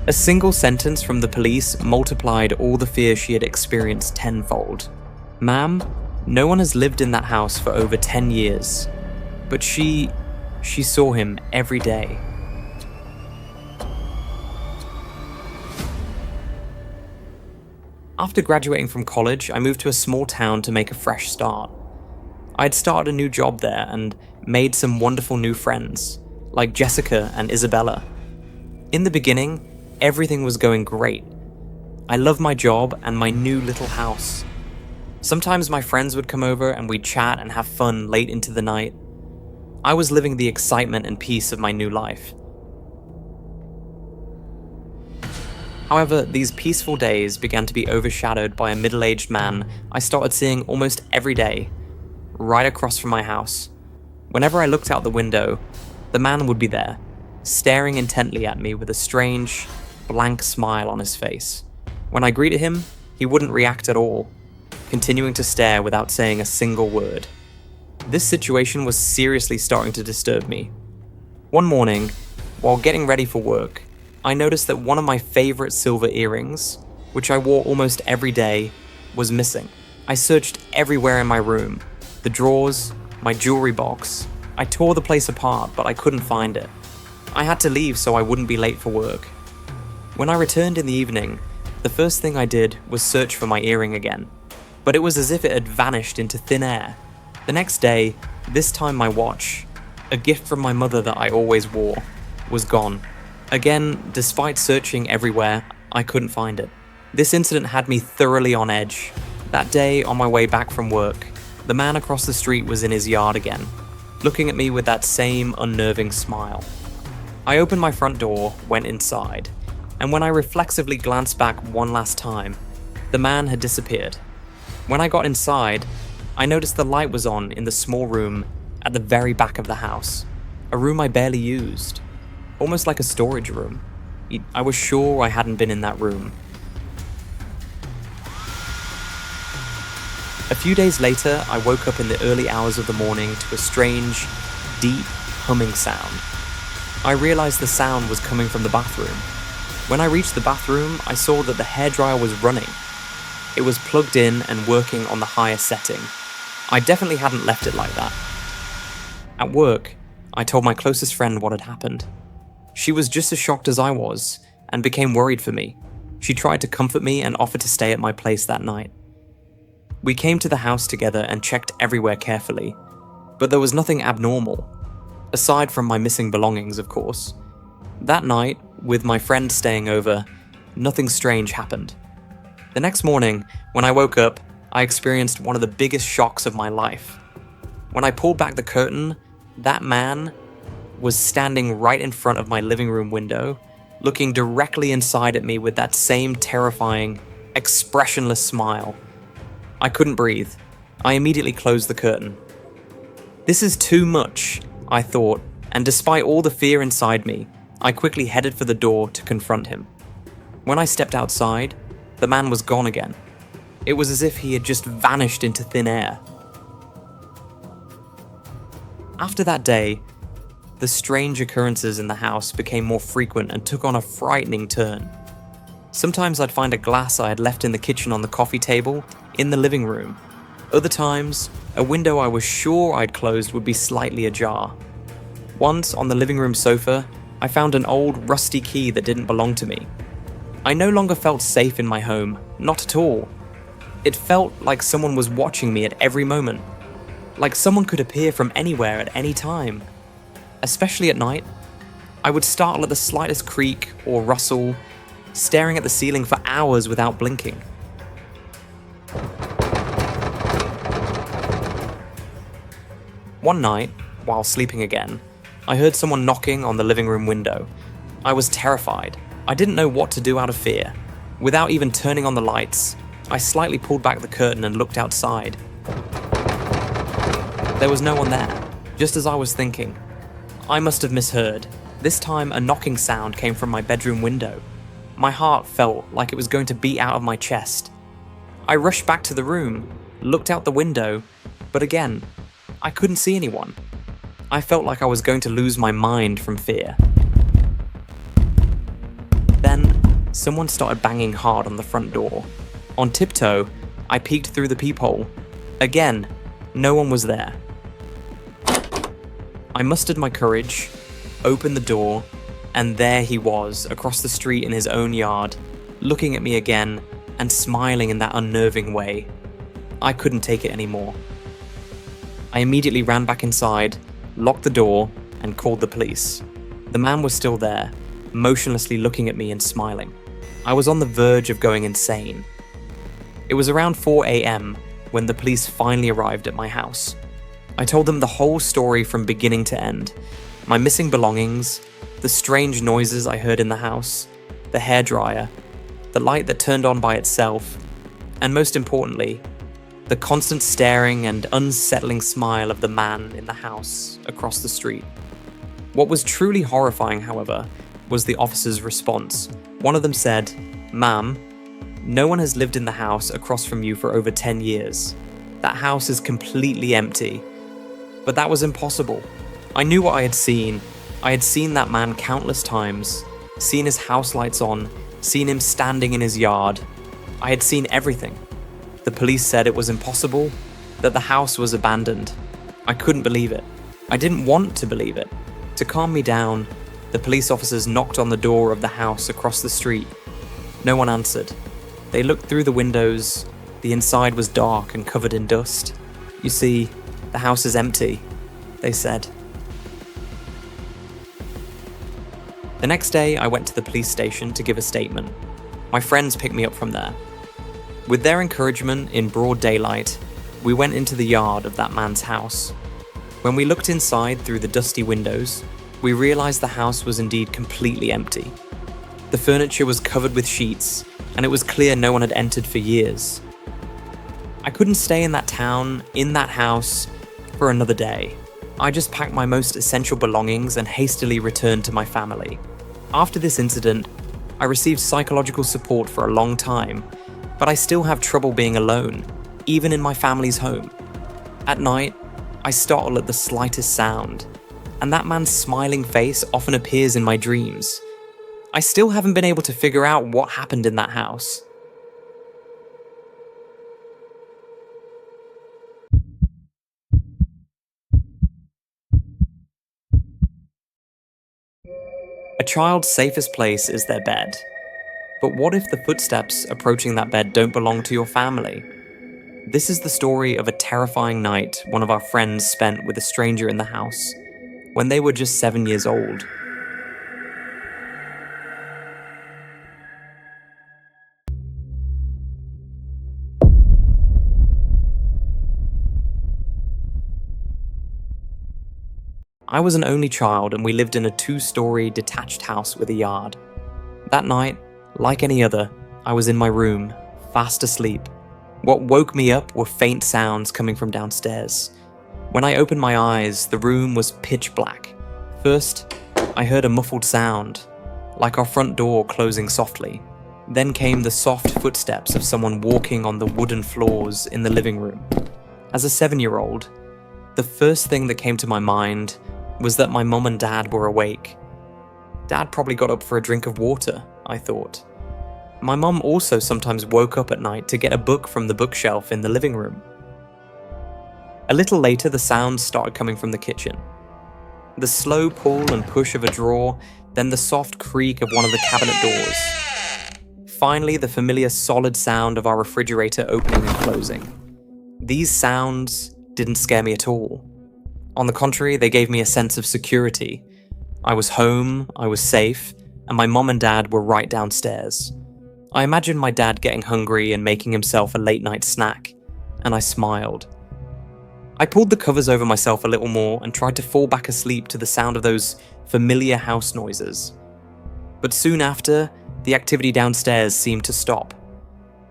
A single sentence from the police multiplied all the fear she had experienced tenfold. "Ma'am, no one has lived in that house for over 10 years, but she saw him every day." After graduating from college, I moved to a small town to make a fresh start. I had started a new job there and made some wonderful new friends, like Jessica and Isabella. In the beginning, everything was going great. I loved my job and my new little house. Sometimes my friends would come over and we'd chat and have fun late into the night. I was living the excitement and peace of my new life. However, these peaceful days began to be overshadowed by a middle-aged man I started seeing almost every day, right across from my house. Whenever I looked out the window, the man would be there, staring intently at me with a strange, blank smile on his face. When I greeted him, he wouldn't react at all, continuing to stare without saying a single word. This situation was seriously starting to disturb me. One morning, while getting ready for work, I noticed that one of my favorite silver earrings, which I wore almost every day, was missing. I searched everywhere in my room, the drawers, my jewelry box. I tore the place apart, but I couldn't find it. I had to leave so I wouldn't be late for work. When I returned in the evening, the first thing I did was search for my earring again, but it was as if it had vanished into thin air. The next day, this time my watch, a gift from my mother that I always wore, was gone. Again, despite searching everywhere, I couldn't find it. This incident had me thoroughly on edge. That day, on my way back from work, the man across the street was in his yard again, looking at me with that same unnerving smile. I opened my front door, went inside, and when I reflexively glanced back one last time, the man had disappeared. When I got inside, I noticed the light was on in the small room at the very back of the house, a room I barely used. Almost like a storage room. I was sure I hadn't been in that room. A few days later, I woke up in the early hours of the morning to a strange, deep humming sound. I realized the sound was coming from the bathroom. When I reached the bathroom, I saw that the hairdryer was running. It was plugged in and working on the highest setting. I definitely hadn't left it like that. At work, I told my closest friend what had happened. She was just as shocked as I was, and became worried for me. She tried to comfort me and offered to stay at my place that night. We came to the house together and checked everywhere carefully, but there was nothing abnormal, aside from my missing belongings, of course. That night, with my friend staying over, nothing strange happened. The next morning, when I woke up, I experienced one of the biggest shocks of my life. When I pulled back the curtain, that man was standing right in front of my living room window, looking directly inside at me with that same terrifying, expressionless smile. I couldn't breathe. I immediately closed the curtain. This is too much, I thought, and despite all the fear inside me, I quickly headed for the door to confront him. When I stepped outside, the man was gone again. It was as if he had just vanished into thin air. After that day, the strange occurrences in the house became more frequent and took on a frightening turn. Sometimes I'd find a glass I had left in the kitchen on the coffee table in the living room. Other times, a window I was sure I'd closed would be slightly ajar. Once, on the living room sofa, I found an old rusty key that didn't belong to me. I no longer felt safe in my home, not at all. It felt like someone was watching me at every moment, like someone could appear from anywhere at any time. Especially at night, I would startle at the slightest creak or rustle, staring at the ceiling for hours without blinking. One night, while sleeping again, I heard someone knocking on the living room window. I was terrified. I didn't know what to do out of fear. Without even turning on the lights, I slightly pulled back the curtain and looked outside. There was no one there, just as I was thinking. I must have misheard. This time, a knocking sound came from my bedroom window. My heart felt like it was going to beat out of my chest. I rushed back to the room, looked out the window, but again, I couldn't see anyone. I felt like I was going to lose my mind from fear. Then, someone started banging hard on the front door. On tiptoe, I peeked through the peephole. Again, no one was there. I mustered my courage, opened the door, and there he was, across the street in his own yard, looking at me again and smiling in that unnerving way. I couldn't take it anymore. I immediately ran back inside, locked the door, and called the police. The man was still there, motionlessly looking at me and smiling. I was on the verge of going insane. It was around 4 a.m. when the police finally arrived at my house. I told them the whole story from beginning to end. My missing belongings, the strange noises I heard in the house, the hairdryer, the light that turned on by itself, and most importantly, the constant staring and unsettling smile of the man in the house across the street. What was truly horrifying, however, was the officer's response. One of them said, "Ma'am, no one has lived in the house across from you for over 10 years. That house is completely empty." But that was impossible. I knew what I had seen. I had seen that man countless times, seen his house lights on, seen him standing in his yard. I had seen everything. The police said it was impossible, that the house was abandoned. I couldn't believe it. I didn't want to believe it. To calm me down, the police officers knocked on the door of the house across the street. No one answered. They looked through the windows. The inside was dark and covered in dust. "You see, the house is empty," they said. The next day, I went to the police station to give a statement. My friends picked me up from there. With their encouragement, in broad daylight, we went into the yard of that man's house. When we looked inside through the dusty windows, we realized the house was indeed completely empty. The furniture was covered with sheets, and it was clear no one had entered for years. I couldn't stay in that town, in that house, for another day. I just packed my most essential belongings and hastily returned to my family. After this incident, I received psychological support for a long time, but I still have trouble being alone, even in my family's home. At night, I startle at the slightest sound, and that man's smiling face often appears in my dreams. I still haven't been able to figure out what happened in that house. A child's safest place is their bed. But what if the footsteps approaching that bed don't belong to your family? This is the story of a terrifying night one of our friends spent with a stranger in the house, when they were just 7 years old. I was an only child and we lived in a 2-story detached house with a yard. That night, like any other, I was in my room, fast asleep. What woke me up were faint sounds coming from downstairs. When I opened my eyes, the room was pitch black. First, I heard a muffled sound, like our front door closing softly. Then came the soft footsteps of someone walking on the wooden floors in the living room. As a 7-year-old, the first thing that came to my mind was that my mum and dad were awake. Dad probably got up for a drink of water, I thought. My mum also sometimes woke up at night to get a book from the bookshelf in the living room. A little later, the sounds started coming from the kitchen. The slow pull and push of a drawer, then the soft creak of one of the cabinet doors. Finally, the familiar solid sound of our refrigerator opening and closing. These sounds didn't scare me at all. On the contrary, they gave me a sense of security. I was home, I was safe, and my mom and dad were right downstairs. I imagined my dad getting hungry and making himself a late-night snack, and I smiled. I pulled the covers over myself a little more and tried to fall back asleep to the sound of those familiar house noises. But soon after, the activity downstairs seemed to stop.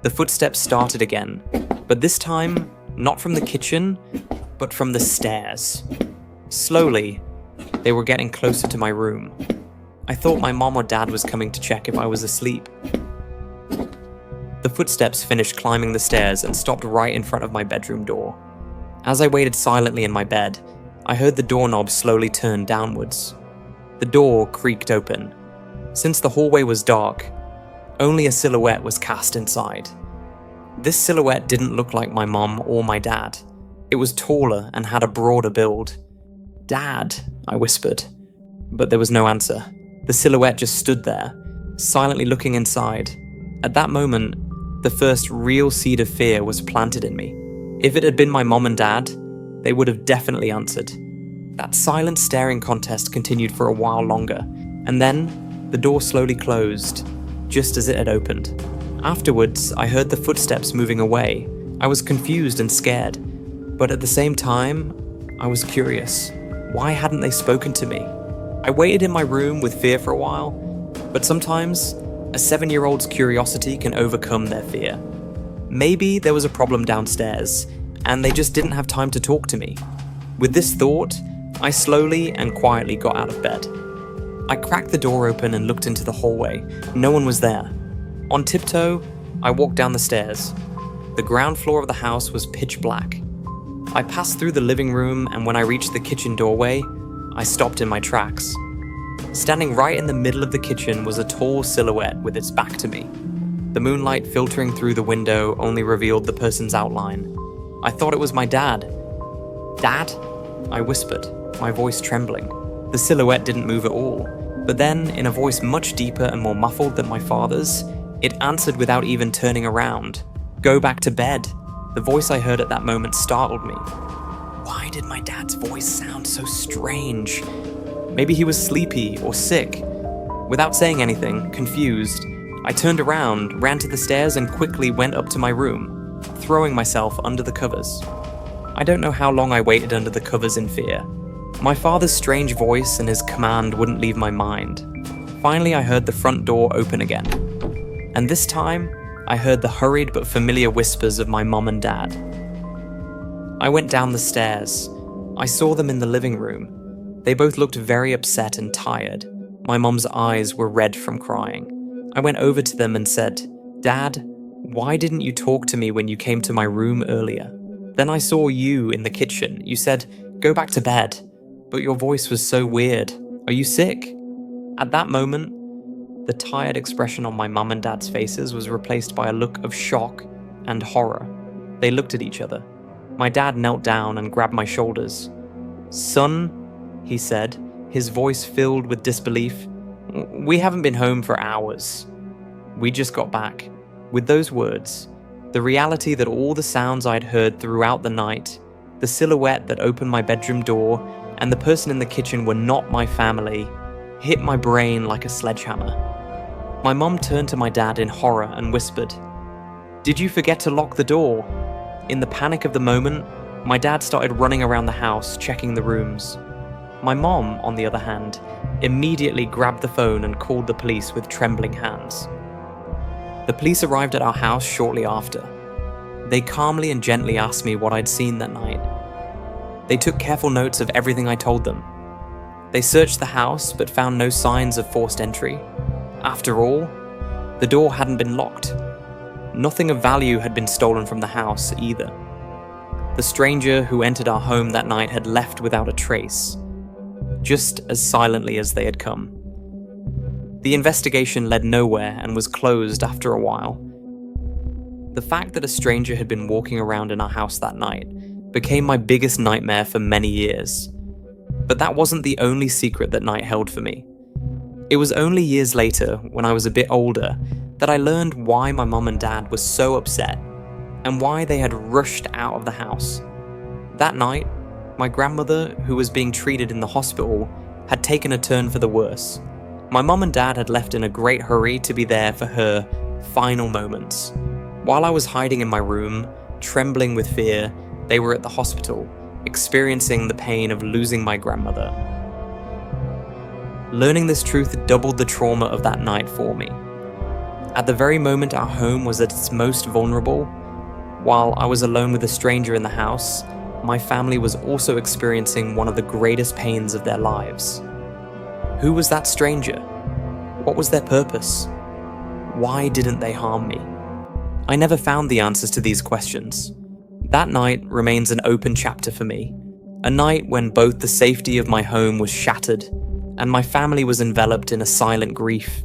The footsteps started again, but this time, not from the kitchen, but from the stairs. Slowly, they were getting closer to my room. I thought my mom or dad was coming to check if I was asleep. The footsteps finished climbing the stairs and stopped right in front of my bedroom door. As I waited silently in my bed, I heard the doorknob slowly turn downwards. The door creaked open. Since the hallway was dark, only a silhouette was cast inside. This silhouette didn't look like my mom or my dad. It was taller and had a broader build. "Dad," I whispered, but there was no answer. The silhouette just stood there, silently looking inside. At that moment, the first real seed of fear was planted in me. If it had been my mom and dad, they would have definitely answered. That silent staring contest continued for a while longer, and then the door slowly closed, just as it had opened. Afterwards, I heard the footsteps moving away. I was confused and scared, but at the same time, I was curious. Why hadn't they spoken to me? I waited in my room with fear for a while, but sometimes a 7-year-old's curiosity can overcome their fear. Maybe there was a problem downstairs, and they just didn't have time to talk to me. With this thought, I slowly and quietly got out of bed. I cracked the door open and looked into the hallway. No one was there. On tiptoe, I walked down the stairs. The ground floor of the house was pitch black. I passed through the living room, and when I reached the kitchen doorway, I stopped in my tracks. Standing right in the middle of the kitchen was a tall silhouette with its back to me. The moonlight filtering through the window only revealed the person's outline. I thought it was my dad. "Dad?" I whispered, my voice trembling. The silhouette didn't move at all, but then, in a voice much deeper and more muffled than my father's, it answered without even turning around. "Go back to bed." The voice I heard at that moment startled me. Why did my dad's voice sound so strange? Maybe he was sleepy or sick. Without saying anything, confused, I turned around, ran to the stairs, and quickly went up to my room, throwing myself under the covers. I don't know how long I waited under the covers in fear. My father's strange voice and his command wouldn't leave my mind. Finally, I heard the front door open again. And this time, I heard the hurried but familiar whispers of my mom and dad. I went down the stairs. I saw them in the living room. They both looked very upset and tired. My mom's eyes were red from crying. I went over to them and said, "Dad, why didn't you talk to me when you came to my room earlier? Then I saw you in the kitchen. You said, 'Go back to bed,' but your voice was so weird. Are you sick?" At that moment, the tired expression on my mum and dad's faces was replaced by a look of shock and horror. They looked at each other. My dad knelt down and grabbed my shoulders. "Son," he said, his voice filled with disbelief, "we haven't been home for hours. We just got back." With those words, the reality that all the sounds I'd heard throughout the night, the silhouette that opened my bedroom door, and the person in the kitchen were not my family, hit my brain like a sledgehammer. My mum turned to my dad in horror and whispered, "Did you forget to lock the door?" In the panic of the moment, my dad started running around the house, checking the rooms. My mom, on the other hand, immediately grabbed the phone and called the police with trembling hands. The police arrived at our house shortly after. They calmly and gently asked me what I'd seen that night. They took careful notes of everything I told them. They searched the house but found no signs of forced entry. After all, the door hadn't been locked. Nothing of value had been stolen from the house either. The stranger who entered our home that night had left without a trace, just as silently as they had come. The investigation led nowhere and was closed after a while. The fact that a stranger had been walking around in our house that night became my biggest nightmare for many years. But that wasn't the only secret that night held for me. It was only years later, when I was a bit older, that I learned why my mom and dad were so upset and why they had rushed out of the house. That night, my grandmother, who was being treated in the hospital, had taken a turn for the worse. My mom and dad had left in a great hurry to be there for her final moments. While I was hiding in my room, trembling with fear, they were at the hospital, experiencing the pain of losing my grandmother. Learning this truth doubled the trauma of that night for me. At the very moment our home was at its most vulnerable, while I was alone with a stranger in the house, my family was also experiencing one of the greatest pains of their lives. Who was that stranger? What was their purpose? Why didn't they harm me? I never found the answers to these questions. That night remains an open chapter for me. A night when both the safety of my home was shattered and my family was enveloped in a silent grief.